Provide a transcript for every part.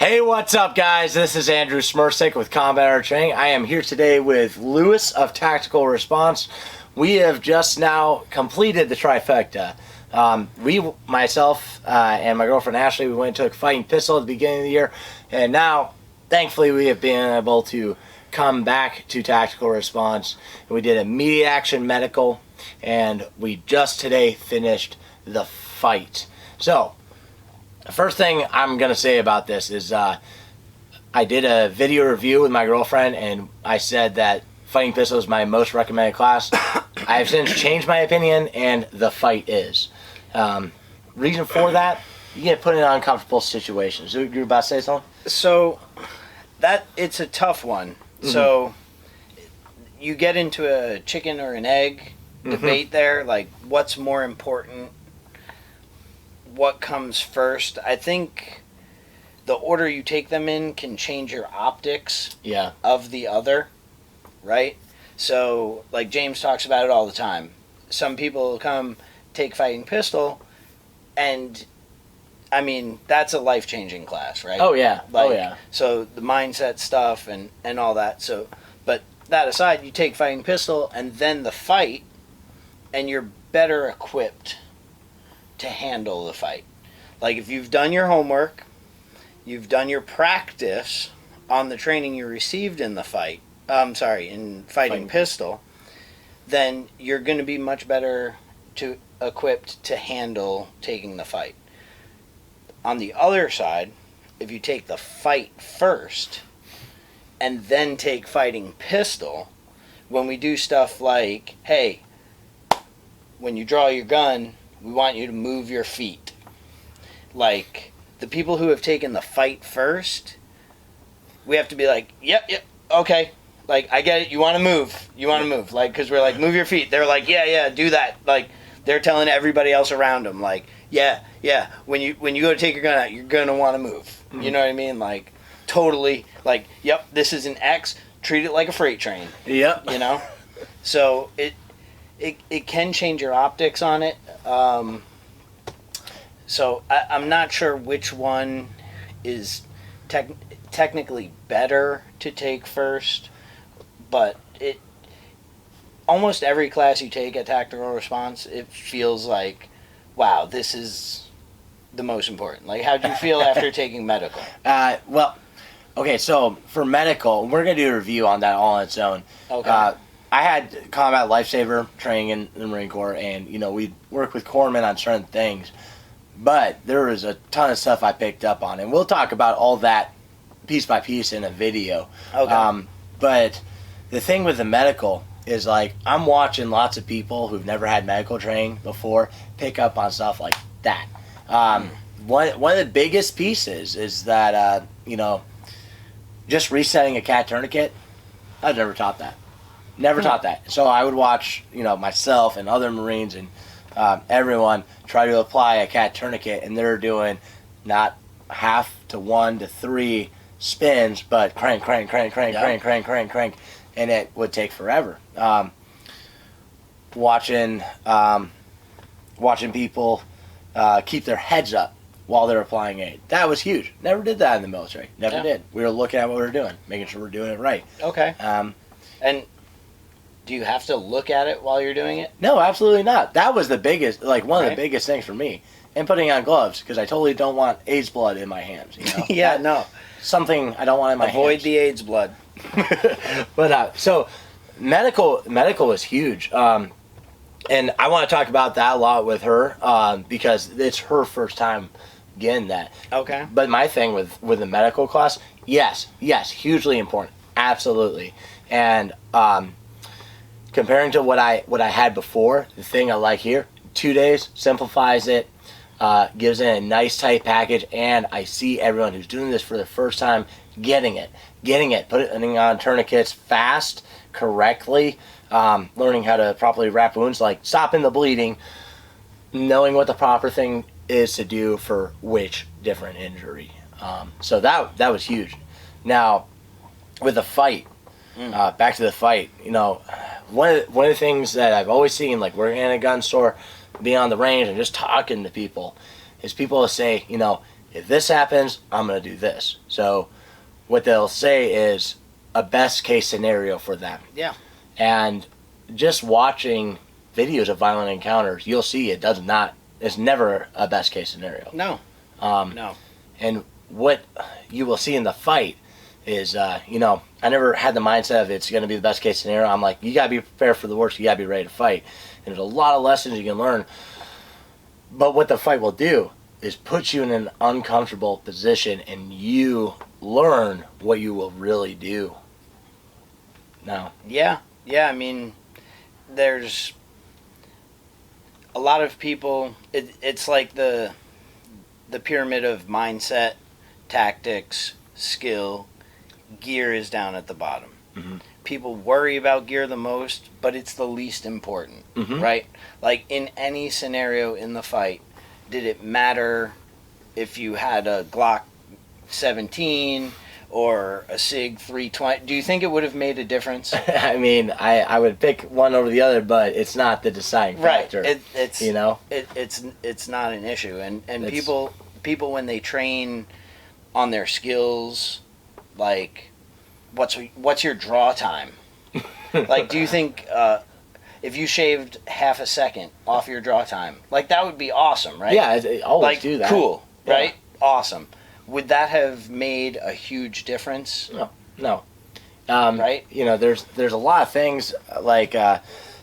Hey, what's up, guys? This is Andrew Smirsick with Combat Art Training. I am here today with Lewis of Tactical Response. We have just now completed the trifecta. Myself, and my girlfriend Ashley, we went and took Fighting Pistol at the beginning of the year, and now, thankfully, we have been able to come back to Tactical Response. We did immediate action medical, and we just today finished the fight. So, the first thing I'm going to say about this is I did a video review with my girlfriend, and I said that Fighting Pistol is my most recommended class. I have since changed my opinion, and the fight is. Reason for that, you get put in uncomfortable situations. You're about to say something? So, it's a tough one. Mm-hmm. So, you get into a chicken or an egg debate there, like what's more important? What comes first? I think the order you take them in can change your optics of the other, right? So, like James talks about it all the time. Some people come take Fighting Pistol, and I mean, that's a life-changing class, right? Oh, yeah. So, the mindset stuff and all that. So, but that aside, you take Fighting Pistol and then the fight, and you're better equipped to handle the fight. Like, if you've done your homework, you've done your practice on the training you received in the fight, in Fighting Pistol, then you're going to be much better equipped to handle taking the fight. On the other side, if you take the fight first and then take Fighting Pistol, when we do stuff like, hey, when you draw your gun, we want you to move your feet. Like, the people who have taken the fight first, we have to be like, yep, okay. Like, I get it, you want to move. Like, because we're like, move your feet. They're like, yeah, do that. Like, they're telling everybody else around them, like, yeah, when you go to take your gun out, you're going to want to move. Mm-hmm. You know what I mean? Like, totally, like, yep, this is an X, treat it like a freight train. Yep. You know? So, it can change your optics on it. So I'm not sure which one is technically better to take first, but almost every class you take at Tactical Response, it feels like, wow, this is the most important. Like, how'd you feel after taking medical? Okay, so for medical, we're going to do a review on that all on its own. Okay. I had combat lifesaver training in the Marine Corps, and, we work with corpsmen on certain things. But there was a ton of stuff I picked up on, and we'll talk about all that piece by piece in a video. Okay. But the thing with the medical is, like, I'm watching lots of people who've never had medical training before pick up on stuff like that. One of the biggest pieces is that, just resetting a cat tourniquet, I've never taught that. Never taught that. So I would watch, myself and other Marines and everyone try to apply a cat tourniquet, and they're doing not half to 1 to 3 spins, but crank, and it would take forever. Watching people keep their heads up while they're applying aid. That was huge. Never did that in the military. Never did. We were looking at what we were doing, making sure we're doing it right. Okay. And do you have to look at it while you're doing it? No, absolutely not. That was the biggest, one of the biggest things for me. And putting on gloves, because I totally don't want AIDS blood in my hands. Yeah, no. Something I don't want in my hands. Avoid the AIDS blood. But, so, medical is huge. And I want to talk about that a lot with her, because it's her first time getting that. Okay. But my thing with the medical class, yes, hugely important. Absolutely. And, comparing to what I had before, the thing I like here, 2 days, simplifies it, gives it a nice tight package, and I see everyone who's doing this for the first time getting it, putting on tourniquets fast, correctly, learning how to properly wrap wounds, like stopping the bleeding, knowing what the proper thing is to do for which different injury. So that was huge. Now, with the fight, back to the fight, one of the things that I've always seen, like working in a gun store, being on the range and just talking to people, is people will say, if this happens, I'm going to do this. So what they'll say is a best case scenario for them. Yeah. And just watching videos of violent encounters, you'll see it's never a best case scenario. No. No. And what you will see in the fight is, I never had the mindset of it's going to be the best case scenario. I'm like, you got to be prepared for the worst. You got to be ready to fight. And there's a lot of lessons you can learn. But what the fight will do is put you in an uncomfortable position, and you learn what you will really do. Now. Yeah. I mean, there's a lot of people. It's like the pyramid of mindset, tactics, skill. Gear is down at the bottom. Mm-hmm. People worry about gear the most, but it's the least important, right? Like in any scenario in the fight, did it matter if you had a Glock 17 or a SIG 320? Do you think it would have made a difference? I mean, I would pick one over the other, but it's not the deciding factor. Right. It's it's not an issue, and people when they train on their skills, like what's your draw time? Like, do you think if you shaved half a second off your draw time, like that would be awesome, right? Yeah, I always like, do that. Cool, Yeah. right? Awesome. Would that have made a huge difference? No. Right? There's a lot of things, like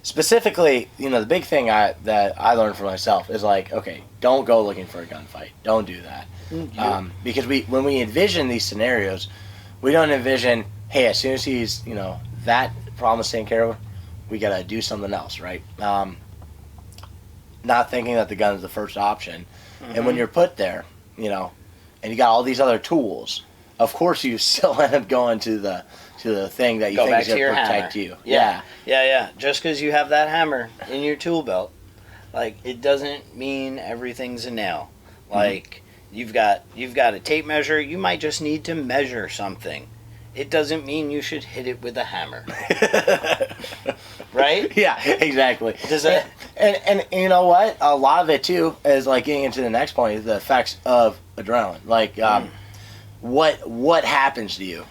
specifically, the big thing that I learned for myself is like, okay, don't go looking for a gunfight. Don't do that. Because when we envision these scenarios, we don't envision, hey, as soon as he's, that problem is taken care of, we got to do something else, right? Not thinking that the gun is the first option. And when you're put there, and you got all these other tools, of course you still end up going to the thing that you think is going to protect you. Yeah. Just because you have that hammer in your tool belt, like, it doesn't mean everything's a nail. Like, you've got a tape measure. You might just need to measure something. It doesn't mean you should hit it with a hammer. Right? Yeah, exactly. Does that? And you know what? A lot of it too is like getting into the next point is the effects of adrenaline. Like, what happens to you,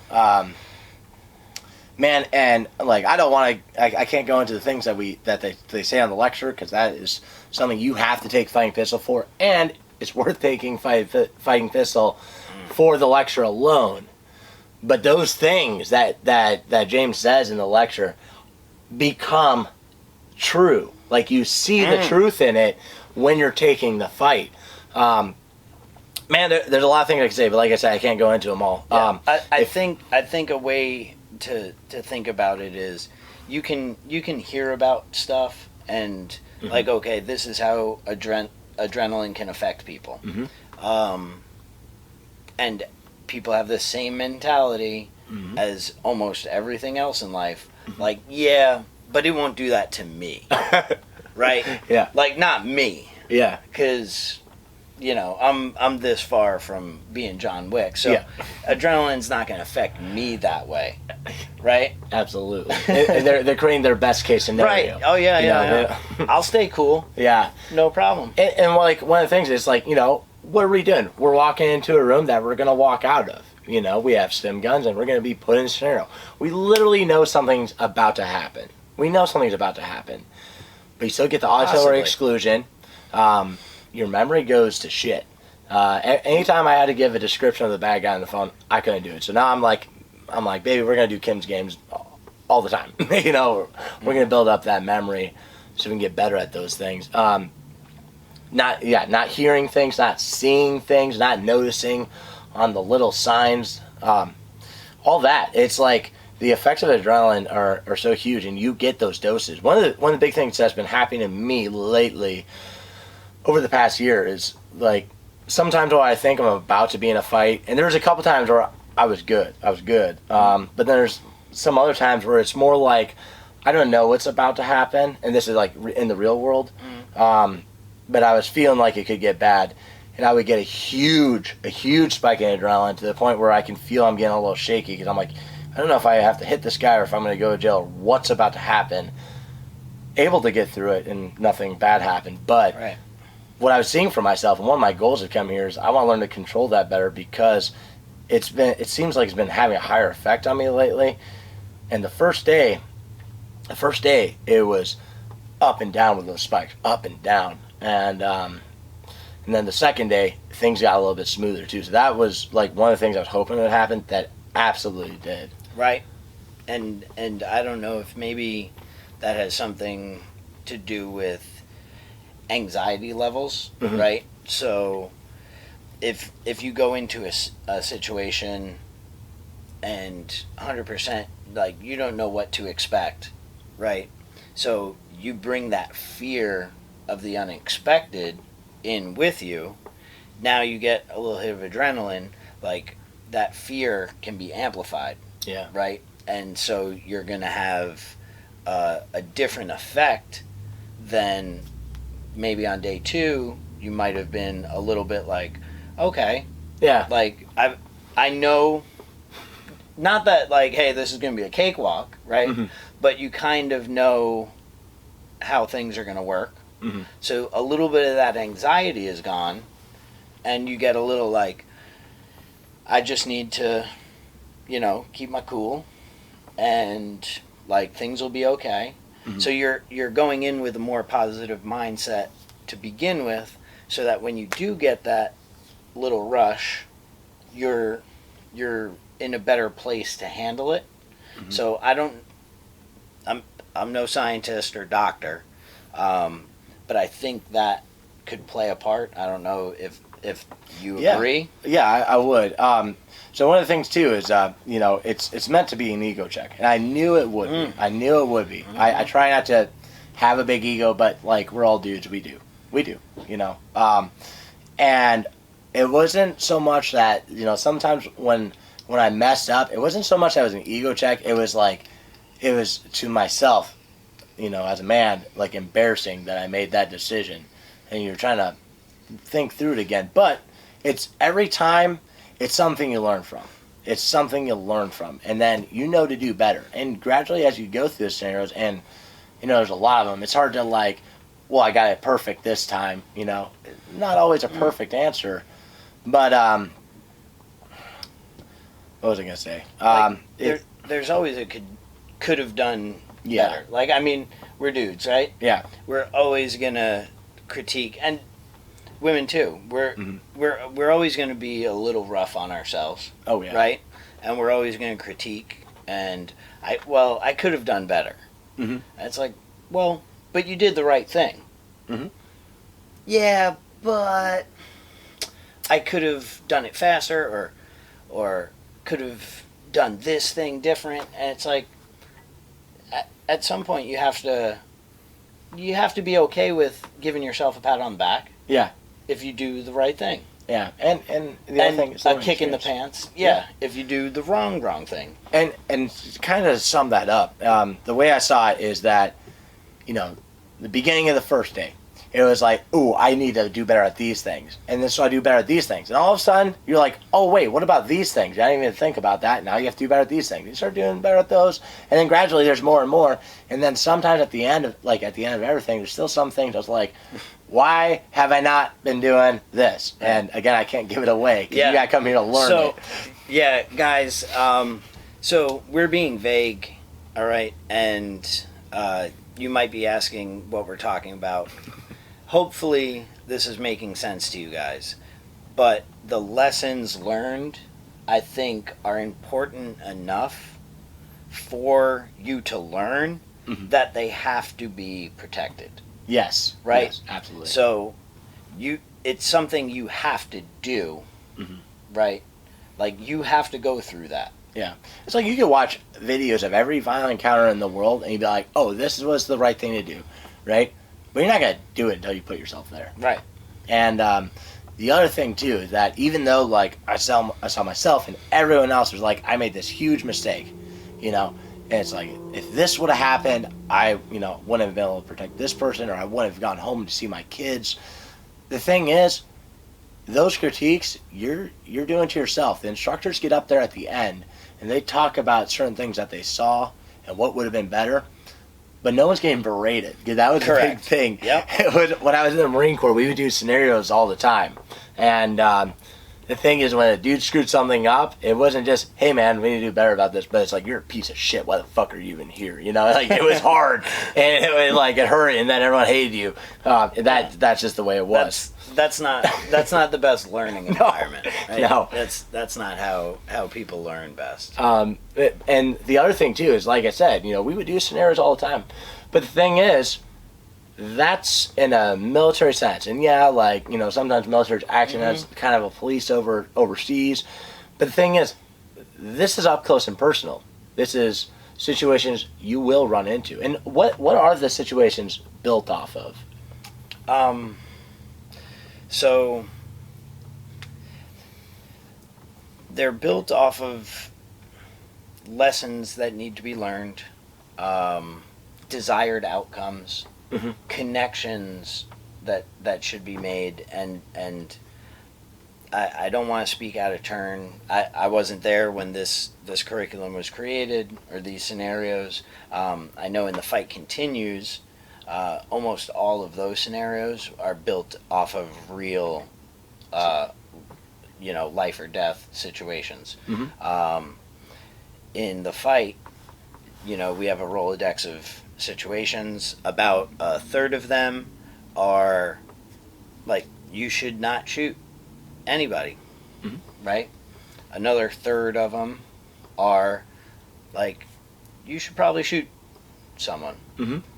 man? And like, I don't want to. I can't go into the things that they say on the lecture, because that is something you have to take fighting pistol for, and it's worth taking fighting pistol for the lecture alone. But those things that James says in the lecture become true. Like, you see the truth in it when you're taking the fight. Man, there's a lot of things I can say, but like I said, I can't go into them all. Yeah. I think a way to think about it is you can hear about stuff and like, okay, this is how adrenaline can affect people. And people have the same mentality as almost everything else in life. Like, yeah, but it won't do that to me. Right? Yeah. Like, not me. Yeah. Because, I'm this far from being John Wick. So adrenaline's not going to affect me that way. Right? Absolutely. They're creating their best case scenario. Right. Oh, yeah. I'll stay cool. Yeah. No problem. And like, one of the things is like, what are we doing? We're walking into a room that we're going to walk out of. We have stim guns and we're going to be put in a scenario. We literally know something's about to happen. But you still get the auditory exclusion. Your memory goes to shit. Anytime I had to give a description of the bad guy on the phone, I couldn't do it. So now I'm like, baby, we're going to do Kim's games all the time. We're going to build up that memory so we can get better at those things. Not hearing things, not seeing things, not noticing on the little signs, all that. It's like the effects of adrenaline are so huge, and you get those doses. One of the big things that's been happening to me lately over the past year is like, sometimes when I think I'm about to be in a fight, and there's a couple times where I was good, but then there's some other times where it's more like I don't know what's about to happen, and this is like in the real world. But I was feeling like it could get bad, and I would get a huge spike in adrenaline to the point where I can feel I'm getting a little shaky, because I'm like, I don't know if I have to hit this guy or if I'm going to go to jail or what's about to happen. Able to get through it and nothing bad happened, but what I was seeing for myself, and one of my goals to come here is I want to learn to control that better, because it seems like it's been having a higher effect on me lately. And the first day it was up and down with those spikes, up and down, and then the second day things got a little bit smoother too. So that was like one of the things I was hoping would happen, that absolutely did. Right. And I don't know if maybe that has something to do with anxiety levels, Mhm. right? So if you go into a situation and 100% like you don't know what to expect, right? So you bring that fear of the unexpected in with you. Now you get a little hit of adrenaline, like that fear can be amplified, Yeah. right? And so you're going to have a different effect than maybe on day 2 you might have been a little bit like, okay, Yeah. like I know, not that like, hey, this is going to be a cakewalk, right? Mhm. But you kind of know how things are going to work. Mhm. So a little bit of that anxiety is gone, and you get a little like, I just need to, keep my cool, and like things will be okay. Mhm. So you're going in with a more positive mindset to begin with, so that when you do get that little rush, you're in a better place to handle it. Mhm. So I'm no scientist or doctor, but I think that could play a part. I don't know if you Yeah. agree. Yeah, I would. So one of the things too is, it's meant to be an ego check, and I knew it would be. I knew it would be. I try not to have a big ego, but like we're all dudes, we do, and it wasn't so much that, sometimes when I messed up, it wasn't so much that it was an ego check. It was like, it was to myself, as a man, like embarrassing that I made that decision, and you're trying to think through it again. But it's every time, it's something you learn from. It's something you learn from, and then to do better. And gradually, as you go through the scenarios, and there's a lot of them. It's hard to like, well, I got it perfect this time. Not always a perfect answer, but what was I gonna say? There's always a could have done Yeah. better. Like, I mean, we're dudes, right? Yeah. We're always gonna critique, and women too. We're always gonna be a little rough on ourselves. Oh yeah. Right? And we're always gonna critique. And I could have done better. Mm-hmm. And it's like, well, but you did the right thing. Mm-hmm. Yeah, but I could have done it faster, or could have done this thing different. And it's like, at some point you have to be okay with giving yourself a pat on the back. Yeah. If you do the right thing. Yeah. And the other thing is a kick in the pants. Yeah. If you do the wrong thing. And kind of sum that up, the way I saw it is that, the beginning of the first day, it was like, ooh, I need to do better at these things. And then so I do better at these things. And all of a sudden, you're like, oh, wait, what about these things? I didn't even think about that. Now you have to do better at these things. You start doing better at those. And then gradually there's more and more. And then sometimes at the end of everything, there's still some things I was like, why have I not been doing this? And again, I can't give it away, because you got to come here to learn it. Yeah, guys, so we're being vague, all right? And you might be asking what we're talking about. Hopefully this is making sense to you guys. But the lessons learned, I think, are important enough for you to learn that they have to be protected. Yes. Right? Yes, absolutely. So it's something you have to do, right? Like, you have to go through that. Yeah. It's like you could watch videos of every violent encounter in the world and you'd be like, oh, this was the right thing to do, right? But you're not going to do it until you put yourself there. Right. And the other thing, too, is that even though, like, I saw myself and everyone else was like, I made this huge mistake, and it's like, if this would have happened, I, wouldn't have been able to protect this person, or I wouldn't have gone home to see my kids. The thing is, those critiques, you're doing to yourself. The instructors get up there at the end, and they talk about certain things that they saw and what would have been better. but no one's getting berated. Because that was Correct. a big thing. Yep. It was, when I was in the Marine Corps, we would do scenarios all the time. And the thing is, when a dude screwed something up, it wasn't just, hey man, we need to do better about this, but it's like, you're a piece of shit, why the fuck are you even here? You know, like, it was hard, and it hurt, and then everyone hated you. That's just the way it was. That's not the best learning environment. Right? No. That's not how people learn best. And the other thing too is, like I said, you know, we would do scenarios all the time, but the thing is, that's in a military sense, and yeah, like, you know, sometimes military's acting as kind of a police overseas, but the thing is, this is up close and personal. This is situations you will run into. And what are the situations built off of? So they're built off of lessons that need to be learned, desired outcomes, connections that should be made, and I don't want to speak out of turn. I wasn't there when this curriculum was created, or these scenarios. I know in The Fight Continues, almost all of those scenarios are built off of real, life or death situations. In The Fight, we have a Rolodex of situations. About a third of them are like, you should not shoot anybody, right? Another third of them are like, you should probably shoot someone.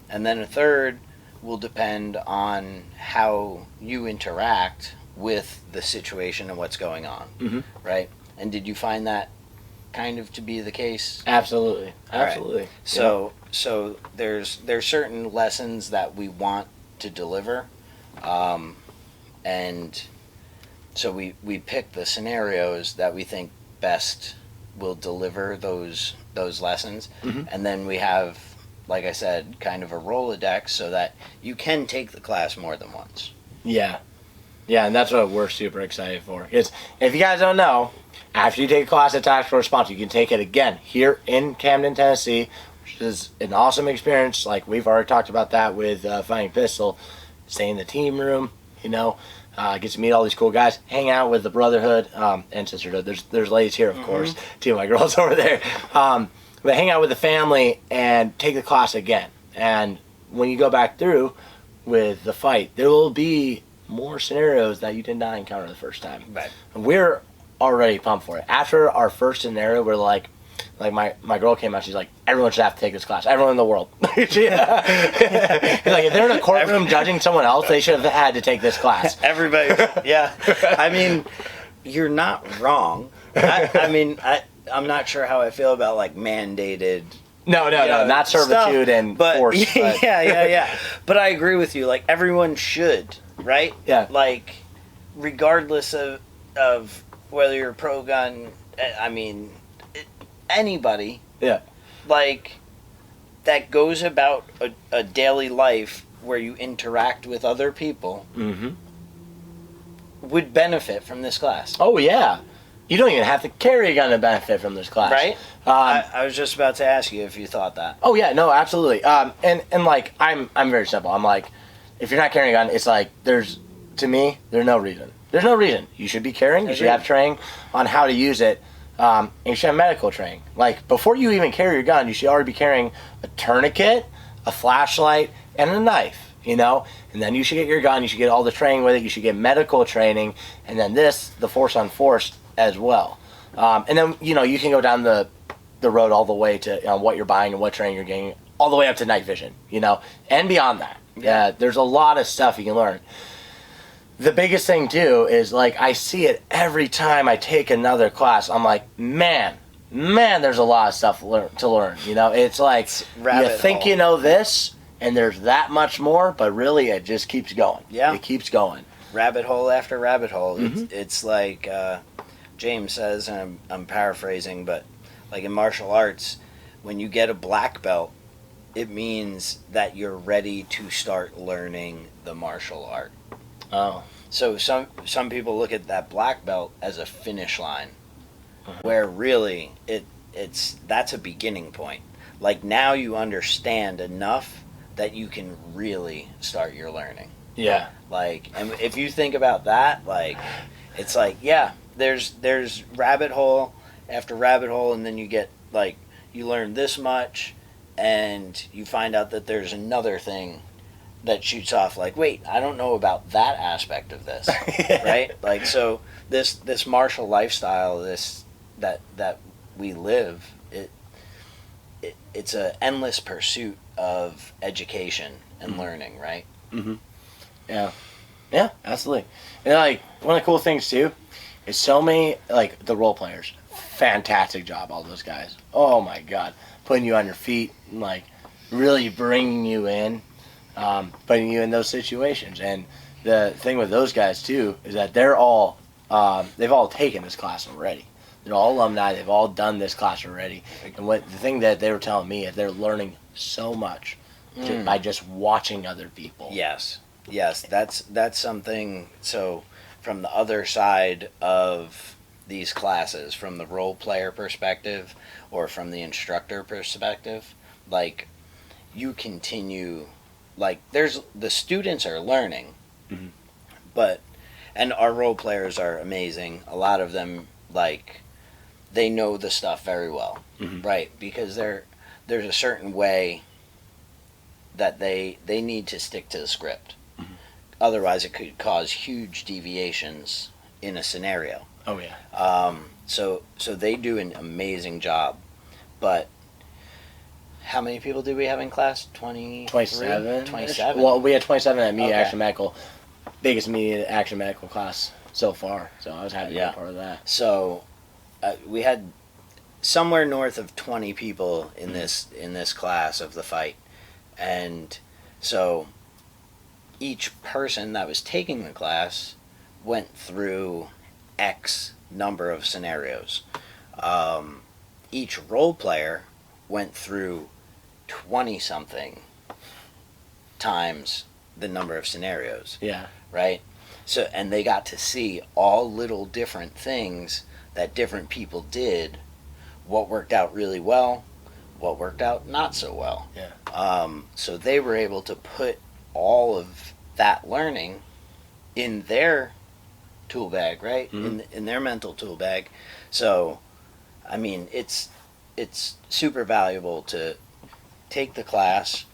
And then a third will depend on how you interact with the situation and what's going on, right? And did you find that kind of to be the case? Absolutely. Right. So there's certain lessons that we want to deliver, and so we pick the scenarios that we think best will deliver those lessons, and then we have, like I said, kind of a Rolodex so that you can take the class more than once. Yeah, and that's what we're super excited for. It's, if you guys don't know, after you take a class at Tactical Response, you can take it again here in Camden, Tennessee, which is an awesome experience. Like, we've already talked about that with Fighting Pistol. Stay in the team room, get to meet all these cool guys, hang out with the brotherhood and sisterhood. There's ladies here, of course, two of my girls over there. But hang out with the family and take the class again. And when you go back through with the fight, there will be more scenarios that you did not encounter the first time. Right. We're already pumped for it. After our first scenario, we're like my girl came out, she's like, everyone should have to take this class. Everyone in the world. Like, if they're in a courtroom judging someone else, they should have had to take this class. Everybody, yeah. I mean, you're not wrong. I'm not sure how I feel about, like, mandated. No, not servitude and force. But. Yeah. But I agree with you. Like, everyone should, right? Yeah. Like, regardless of whether you're pro-gun, anybody. Yeah. Like, that goes about a daily life where you interact with other people would benefit from this class. Oh, yeah. You don't even have to carry a gun to benefit from this class. Right? I was just about to ask you if you thought that. Oh, yeah, no, absolutely. And like, I'm very simple. I'm like, if you're not carrying a gun, it's like, there's no reason. There's no reason. You should be carrying. You should have training on how to use it. And you should have medical training. Like, before you even carry your gun, you should already be carrying a tourniquet, a flashlight, and a knife, And then you should get your gun. You should get all the training with it. You should get medical training. And then the force on force as well. And then, you can go down the road all the way to what you're buying and what training you're getting, all the way up to night vision, and beyond that. Yeah, there's a lot of stuff you can learn. The biggest thing, too, is, like, I see it every time I take another class. I'm like, man, there's a lot of stuff to learn. It's like, you think you know this, and there's that much more, but really it just keeps going. Yeah. It keeps going. Rabbit hole after rabbit hole. It's like James says, and I'm paraphrasing, but like in martial arts, when you get a black belt, it means that you're ready to start learning the martial art. Oh. So some people look at that black belt as a finish line, where really that's a beginning point. like now you understand enough that you can really start your learning. Yeah. Like, and if you think about that, like, it's like, yeah, there's rabbit hole after rabbit hole, and then you get, like, you learn this much, and you find out that there's another thing that shoots off, like, wait, I don't know about that aspect of this, right? Like, so this martial lifestyle, that we live, it's an endless pursuit of education and learning, right? Mm-hmm. Yeah. Yeah, absolutely. And like one of the cool things too is so many, like, the role players, fantastic job, all those guys. Oh my god, putting you on your feet and like really bringing you in, putting you in those situations. And the thing with those guys too is that they're all they've all taken this class already. They're all alumni. They've all done this class already. And what the thing that they were telling me is they're learning so much by just watching other people. Yes, that's something. So from the other side of these classes, from the role player perspective or from the instructor perspective, like, you continue, like, there's the students are learning, but, and our role players are amazing. A lot of them, like, they know the stuff very well, right? Because there's a certain way that they need to stick to the script. Otherwise, it could cause huge deviations in a scenario. Oh yeah. So they do an amazing job. But how many people do we have in class? 27. 27. Well, we had 27 at Media Okay. Action Medical, biggest Media Action Medical class so far. So I was happy to be a part of that. So we had somewhere north of 20 people in this class of the fight, and so each person that was taking the class went through X number of scenarios. Each role player went through 20 something times the number of scenarios. Yeah. Right? So, and they got to see all little different things that different people did, what worked out really well, what worked out not so well. Yeah. So they were able to put all of that learning in their tool bag, right? In their mental tool bag. So, I mean, it's super valuable to take the class,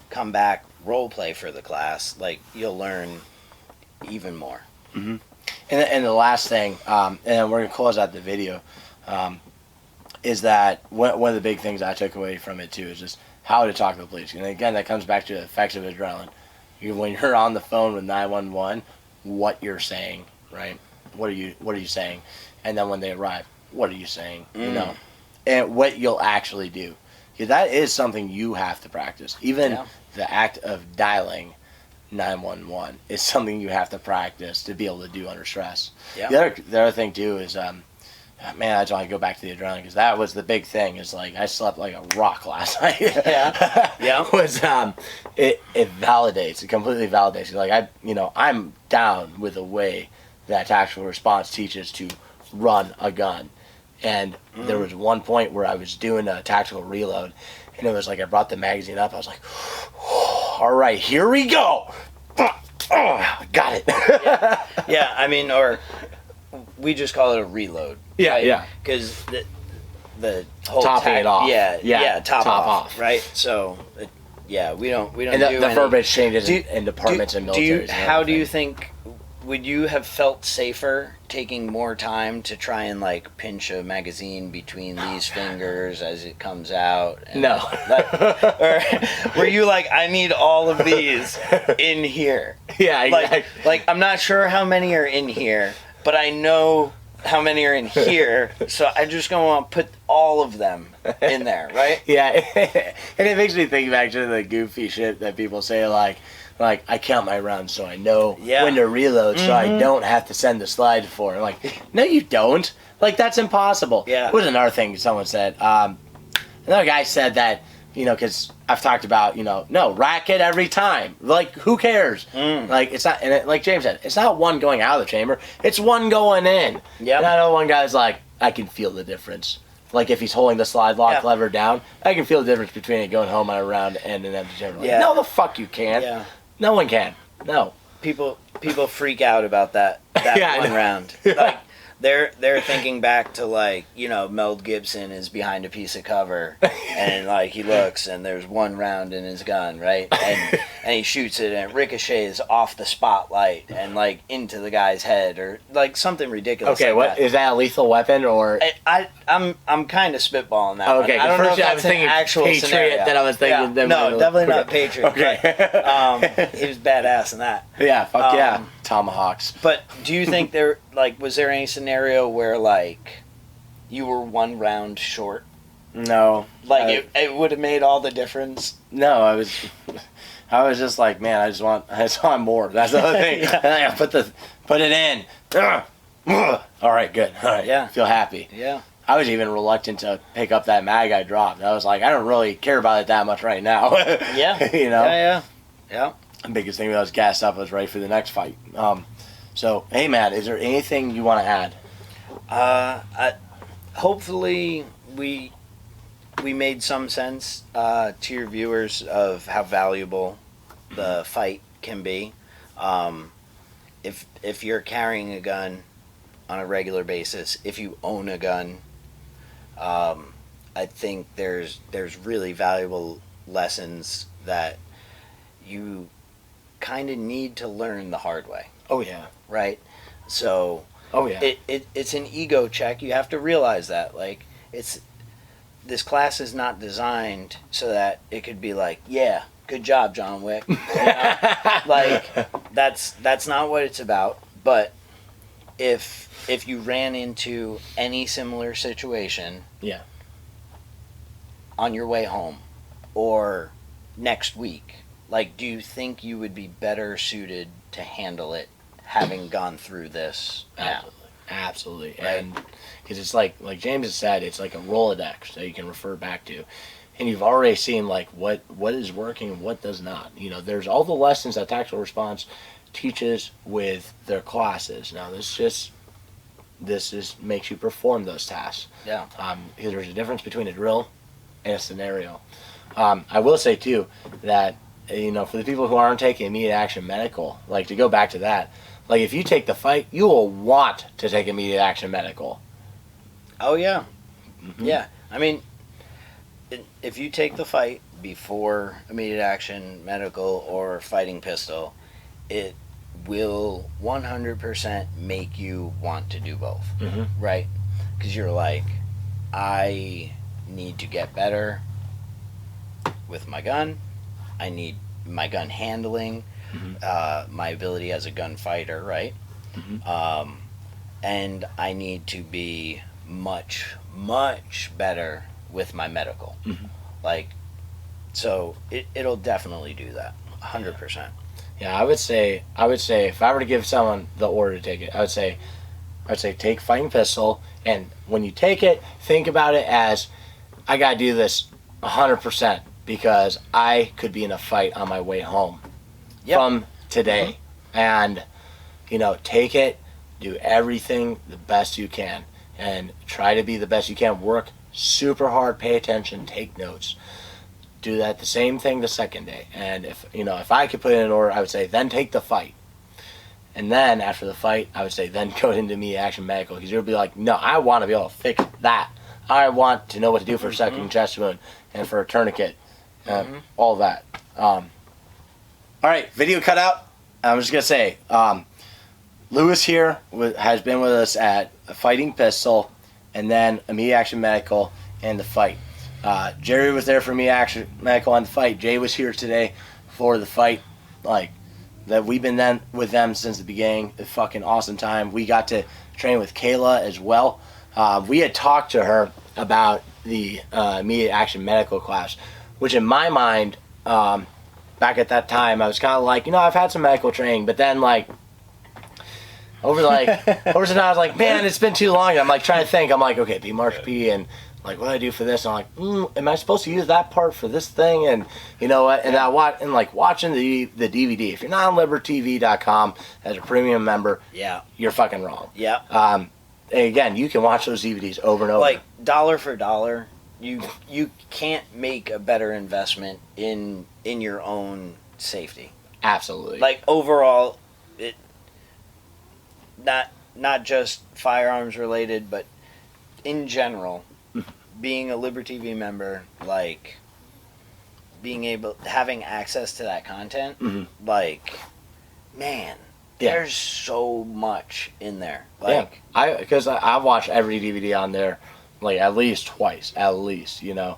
come back, role play for the class. Like, you'll learn even more. And the last thing, and we're gonna close out the video, is that one of the big things I took away from it too is just how to talk to the police. And again, that comes back to the effects of adrenaline. When you're on the phone with 911, what you're saying, right? What are you saying? And then when they arrive, what are you saying? You know, and what you'll actually do. Because that is something you have to practice. Even the act of dialing 911 is something you have to practice to be able to do under stress. Yeah. The other thing too is, man, I just want to go back to the adrenaline because that was the big thing. Is like I slept like a rock last night. Yeah. Was it validates, it completely validates. Like I'm down with the way that tactical response teaches to run a gun. And there was one point where I was doing a tactical reload, and it was like I brought the magazine up. I was like, all right, here we go. Got it. Yeah, I mean, or we just call it a reload. Yeah, right? yeah. Because the whole Topping it off. Yeah, top off. Off. Right? So, we don't And do the any... verbiage changes in departments and militaries. How do you think... Would you have felt safer taking more time to try and like pinch a magazine between these fingers as it comes out? No. Or were you like, I need all of these in here? Yeah, exactly. Like I'm not sure how many are in here, but I know how many are in here, so I just gonna want to put all of them in there, right? Yeah, and it makes me think back to the goofy shit that people say, like I count my rounds so I know when to reload, so I don't have to send the slide for it. Like, no, you don't. Like, that's impossible. Yeah. What was another thing someone said? Another guy said that, because I've talked about, no, rack it every time. Like, who cares? Like, it's not, and like James said, it's not one going out of the chamber. It's one going in. Yeah. And I know one guy's like, I can feel the difference. Like if he's holding the slide lock Yeah. lever down, I can feel the difference between it going home on a round and an empty chamber. Like, Yeah. no, the fuck you can't. Yeah. No one can. No. People freak out about that Yeah, I one know. round. Like they're thinking back to like, you know, Mel Gibson is behind a piece of cover and like he looks and there's one round in his gun, right? And he shoots it and it ricochets off the spotlight and like into the guy's head or like something ridiculous. Okay, like what that. is that a lethal weapon or? I'm kind of spitballing that. Okay, one. I don't know if I that's was an thinking actual Patriot. scenario. Then I was thinking. Yeah. Then No, we- definitely not okay. Patriot. Okay. But, he was badass in that. Yeah. Fuck yeah. Um, Tomahawks. But do you think was there any scenario where like you were one round short? No. Like it would have made all the difference. No, I was just like, man, I just want more. That's the other thing. Yeah. Put it in. All right, good. All right, Yeah. feel happy. Yeah. I was even reluctant to pick up that mag I dropped. I was like, I don't really care about it that much right now. Yeah. You know. Yeah. The biggest thing that I was gassed up was ready for the next fight. So, hey, man, is there anything you want to add? Hopefully we made some sense to your viewers of how valuable the fight can be. If you're carrying a gun on a regular basis, if you own a gun, I think there's really valuable lessons that you kind of need to learn the hard way, Oh, yeah. right? So Oh, yeah. it's an ego check. You have to realize that, like, this class is not designed so that it could be like, yeah, good job, John Wick. You know? Like, that's not what it's about. But if you ran into any similar situation, Yeah. on your way home or next week, like, do you think you would be better suited to handle it having gone through this now? Absolutely. Right. And because it's like James has said, it's like a Rolodex that you can refer back to. And you've already seen like what is working and what does not. You know, there's all the lessons that Tactical Response teaches with their classes. Now this makes you perform those tasks. Yeah. Because there's a difference between a drill and a scenario. I will say too that, you know, for the people who aren't taking immediate action medical, like to go back to that, like if you take the fight, you will want to take immediate action medical. Oh, yeah. Mm-hmm. Yeah. I mean, if you take the fight before immediate action medical or fighting pistol, it will 100% make you want to do both, Mm-hmm. right? Because you're like, I need to get better with my gun. I need my gun handling, my ability as a gunfighter, right? Mm-hmm. And I need to be much, much better with my medical. Mhm. Like, so it'll definitely do that, 100%. Yeah, I would say if I were to give someone the order to take it, I'd say take fighting pistol, and when you take it, think about it as I gotta do this 100% because I could be in a fight on my way home Yep. from today, and you know, take it, do everything the best you can, and try to be the best you can. Work super hard, pay attention, take notes. Do that the same thing the second day. And if I could put it in order, I would say then take the fight. And then after the fight, I would say then go into immediate action medical, because you'll be like, no, I want to be able to fix that. I want to know what to do for a second chest wound and for a tourniquet, all that. All right, video cut out. I'm just gonna say, Lewis here has been with us at a fighting pistol, and then immediate action medical and the fight. Jerry was there for immediate action medical and the fight. Jay was here today for the fight. Like that, we've been then with them since the beginning. A fucking awesome time. We got to train with Kayla as well. We had talked to her about the immediate action medical class, which in my mind, back at that time, I was kind of like, I've had some medical training, but then like over some time, I was like, man, it's been too long. I'm like trying to think. I'm like, okay, be Mark P, and like, what do I do for this? And I'm like, am I supposed to use that part for this thing? And you know what? And watching the DVD. If you're not on libertv.com as a premium member, Yeah. you're fucking wrong. Yeah. And again, you can watch those DVDs over and over. Like, dollar for dollar, you can't make a better investment in your own safety. Absolutely. Like overall, it not just firearms related, but in general, being a Liberty TV member, like having access to that content, like, man, there's so much in there. Like, because I've watched every DVD on there, like at least twice, you know,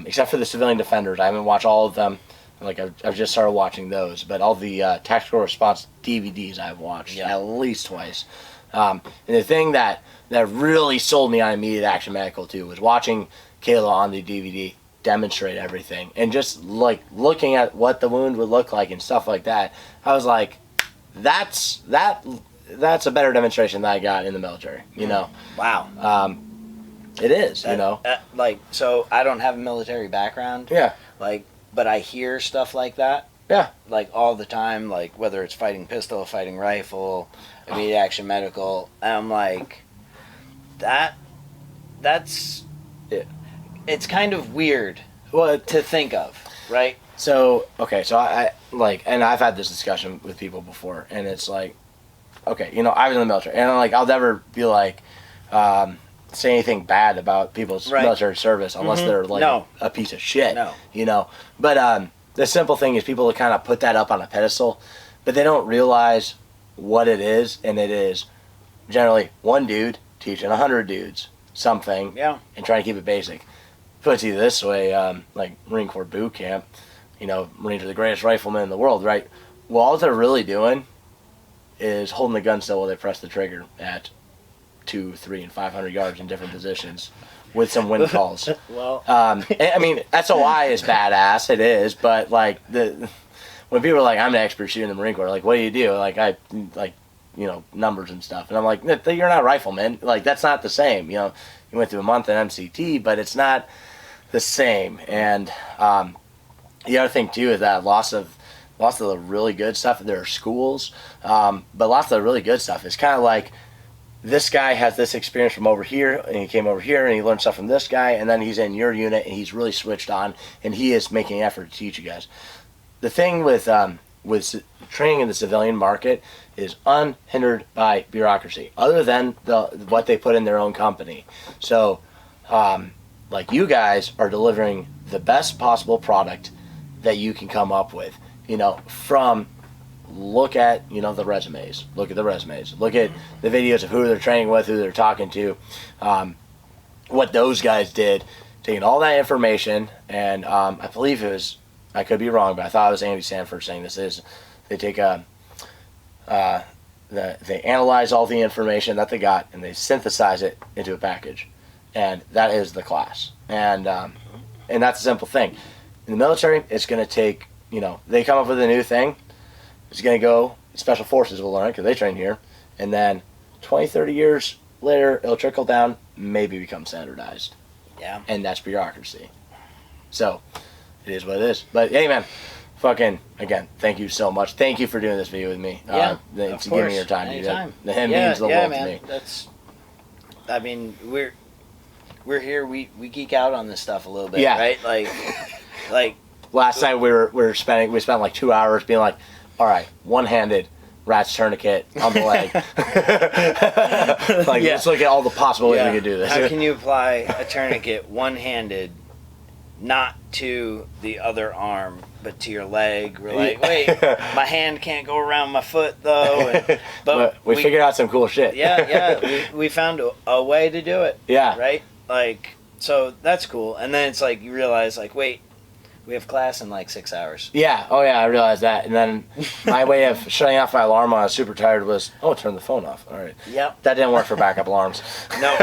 except for the Civilian Defenders. I haven't watched all of them. Like I've just started watching those, but all the tactical response DVDs I've watched at least twice. And the thing that really sold me on immediate action medical too was watching Kayla on the DVD demonstrate everything, and just like looking at what the wound would look like and stuff like that. I was like, that's a better demonstration than I got in the military. You know, wow. It is. You know, like, so I don't have a military background. Yeah. Like, but I hear stuff like that. Yeah. Like all the time, like whether it's fighting pistol, fighting rifle, immediate action medical, and I'm like, that's it's kind of weird to think of, right? So okay, so I like, and I've had this discussion with people before, and it's like, okay, you know, I was in the military, and like I'll never be like say anything bad about people's military service unless they're like a piece of shit. No. You know, but the simple thing is people kind of put that up on a pedestal, but they don't realize what it is, and it is generally one dude teaching 100 dudes something, and trying to keep it basic. Puts you this way, like Marine Corps boot camp, you know, Marines are the greatest riflemen in the world, right? Well, all they're really doing is holding the gun still while they press the trigger at 200, 300, and 500 yards in different positions with some wind calls. Well, I mean, SOI is badass, it is, but like when people are like, I'm an expert shooter in the Marine Corps, like, what do you do? Like, I like, you know, numbers and stuff, and I'm like, you're not a rifleman. Like, that's not the same. You know, you went through a month in MCT, but it's not the same. And the other thing too is that lots of the really good stuff. There are schools, but lots of the really good stuff is kind of like, this guy has this experience from over here, and he came over here, and he learned stuff from this guy, and then he's in your unit, and he's really switched on, and he is making an effort to teach you guys. The thing with training in the civilian market is unhindered by bureaucracy, other than what they put in their own company. So, like, you guys are delivering the best possible product that you can come up with, you know, from look at, you know, the resumes. Look at the resumes. Look at the videos of who they're training with, who they're talking to, what those guys did, taking all that information, and I believe it was, I could be wrong, but I thought it was Andy Sanford saying this, is they take they analyze all the information that they got, and they synthesize it into a package, and that is the class. And that's a simple thing. In the military, it's going to take, you know, they come up with a new thing, it's going to go, Special Forces will learn it because they train here, and then 20, 30 years later, it'll trickle down, maybe become standardized. Yeah. And that's bureaucracy. So, it is what it is. But, hey, man, fucking, again, thank you so much. Thank you for doing this video with me. Yeah, to give me your time. Anytime. That means the world to me. That's, I mean, we're here, we geek out on this stuff a little bit, right? Like last night we spent like 2 hours being like, all right, one-handed rat's tourniquet on the leg. Like, let's look at all the possible ways we could do this. How can you apply a tourniquet one-handed, not to the other arm, but to your leg? We're like, wait, my hand can't go around my foot, though. But we figured out some cool shit. We found a way to do it. Yeah. Right? Like, so that's cool. And then it's like, you realize, like, wait, we have class in like 6 hours. Yeah. Oh, yeah, I realized that. And then my way of shutting off my alarm when I was super tired was, turn the phone off. All right. Yep. That didn't work for backup alarms. No.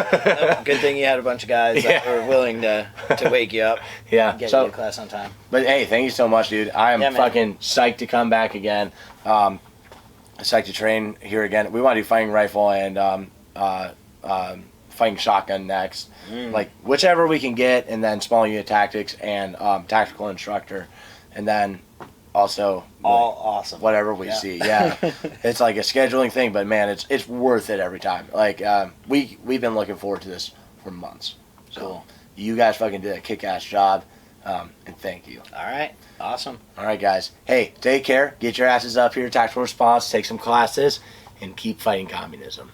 Good thing you had a bunch of guys that were willing to wake you up. Yeah. Get you to class on time. But, hey, thank you so much, dude. I am fucking psyched to come back again. Psyched to train here again. We want to do fighting rifle and fighting shotgun next. Like, whichever we can get, and then small unit tactics and tactical instructor, and then also all awesome whatever we see. It's like a scheduling thing, but man, it's worth it every time. Like, we've been looking forward to this for months. So Cool. you guys fucking did a kick-ass job, and thank you. All right. Awesome. All right, guys. Hey, take care. Get your asses up here, tactical response, take some classes, and keep fighting communism.